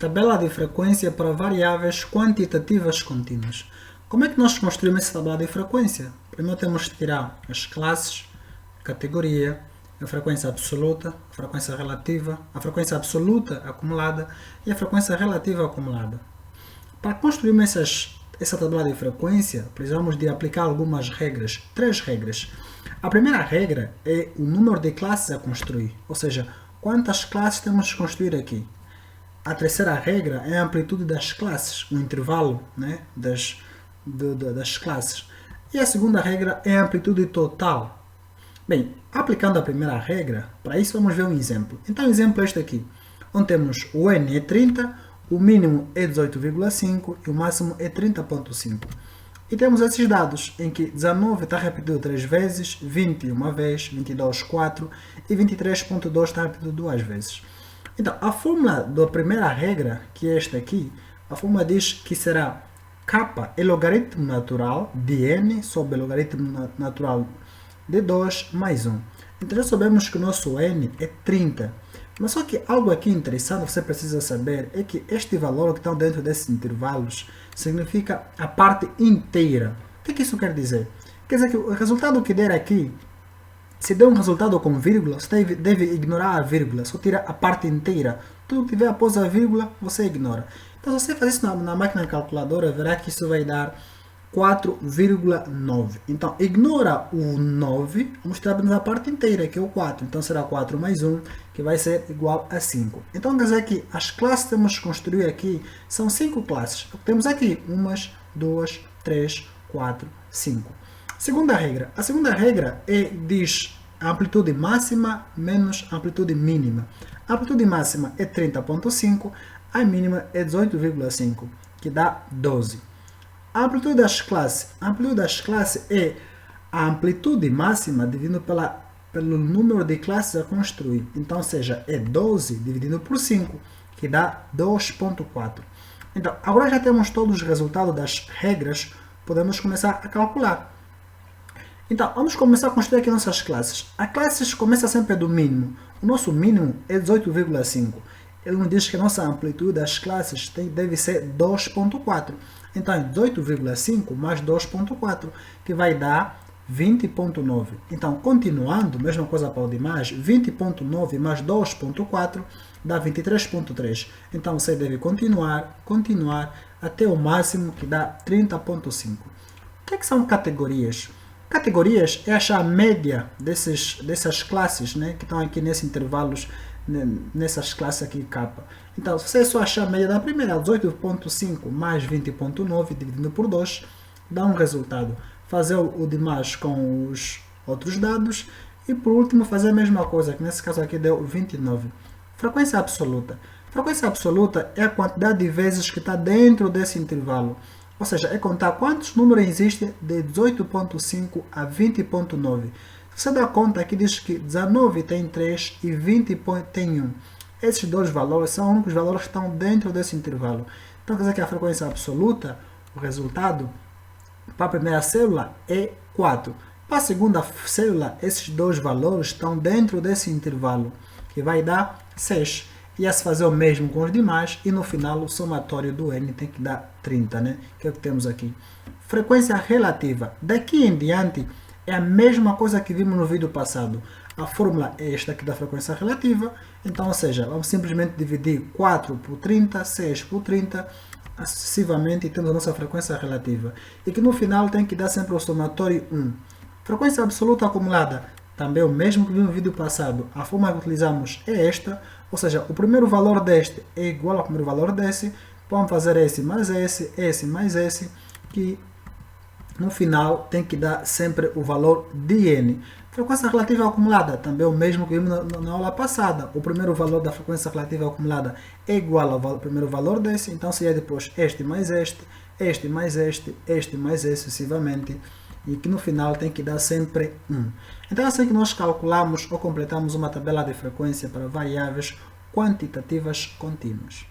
Tabela de frequência para variáveis quantitativas contínuas. Como é que nós construímos essa tabela de frequência? Primeiro temos que tirar as classes, categoria, a frequência absoluta, a frequência relativa, a frequência absoluta acumulada e a frequência relativa acumulada. Para construirmos essa tabela de frequência, precisamos de aplicar algumas regras, 3 regras. A primeira regra é o número de classes a construir, ou seja, quantas classes temos que construir aqui. A terceira regra é a amplitude das classes, o intervalo, né, das classes. E a segunda regra é a amplitude total. Bem, aplicando a primeira regra, para isso vamos ver um exemplo. Então, o exemplo é este aqui, onde temos o n é 30, o mínimo é 18,5 e o máximo é 30,5. E temos esses dados, em que 19 está repetido 3 vezes, 20 uma vez, 22, 4 e 23,2 está repetido 2 vezes. Então, a fórmula da primeira regra, que é esta aqui, a fórmula diz que será k é logaritmo natural de n sobre logaritmo natural de 2 mais 1. Então, já sabemos que o nosso n é 30. Mas só que algo aqui interessante você precisa saber é que este valor que está dentro desses intervalos significa a parte inteira. O que isso quer dizer? Quer dizer que o resultado que der aqui, se der um resultado com vírgula, você deve ignorar a vírgula, só tira a parte inteira. Tudo que tiver após a vírgula, você ignora. Então, se você fazer isso na máquina calculadora, verá que isso vai dar 4,9. Então, ignora o 9, vamos tirar apenas a parte inteira, que é o 4. Então, será 4 mais 1, que vai ser igual a 5. Então, quer dizer que as classes que temos que construir aqui são 5 classes. Temos aqui 1, 2, 3, 4, 5. Segunda regra. A segunda regra diz a amplitude máxima menos a amplitude mínima. A amplitude máxima é 30,5, a mínima é 18,5, que dá 12. A amplitude das classes é a amplitude máxima dividido pelo número de classes a construir. Então, ou seja, é 12 dividido por 5, que dá 2,4. Então, agora já temos todos os resultados das regras, podemos começar a calcular. Então, vamos começar a construir aqui nossas classes. A classe começa sempre do mínimo. O nosso mínimo é 18,5. Ele nos diz que a nossa amplitude das classes deve ser 2,4. Então, é 18,5 mais 2,4, que vai dar 20,9. Então, continuando, mesma coisa para o demais, 20,9 mais 2,4 dá 23,3. Então, você deve continuar até o máximo, que dá 30,5. O que são categorias? Categorias é achar a média dessas classes, né, que estão aqui nesses intervalos, nessas classes aqui K. Então, se você só achar a média da primeira, 18,5 mais 20,9 dividido por 2, dá um resultado. Fazer o demais com os outros dados e, por último, fazer a mesma coisa, que nesse caso aqui deu 29. Frequência absoluta. Frequência absoluta é a quantidade de vezes que está dentro desse intervalo. Ou seja, é contar quantos números existem de 18,5 a 20,9. Se você dá conta, aqui diz que 19 tem 3 e 20 tem 1. Esses dois valores são os únicos valores que estão dentro desse intervalo. Então, quer dizer que a frequência absoluta, o resultado, para a primeira célula é 4. Para a segunda célula, esses dois valores estão dentro desse intervalo, que vai dar 6. E a se fazer o mesmo com os demais, e no final o somatório do n tem que dar 30, né? Que é o que temos aqui. Frequência relativa. Daqui em diante é a mesma coisa que vimos no vídeo passado. A fórmula é esta aqui da frequência relativa. Então, ou seja, vamos simplesmente dividir 4 por 30, 6 por 30, sucessivamente, e temos a nossa frequência relativa. E que no final tem que dar sempre o somatório 1. Frequência absoluta acumulada. Também o mesmo que vimos no vídeo passado. A fórmula que utilizamos é esta, ou seja, o primeiro valor deste é igual ao primeiro valor desse. Vamos fazer esse mais esse, que no final tem que dar sempre o valor de n. Frequência relativa acumulada, também o mesmo que vimos na aula passada. O primeiro valor da frequência relativa acumulada é igual ao primeiro valor desse, então seria depois este mais este, este mais este, este mais este, sucessivamente, e que no final tem que dar sempre 1. Então é assim que nós calculamos ou completamos uma tabela de frequência para variáveis quantitativas contínuas.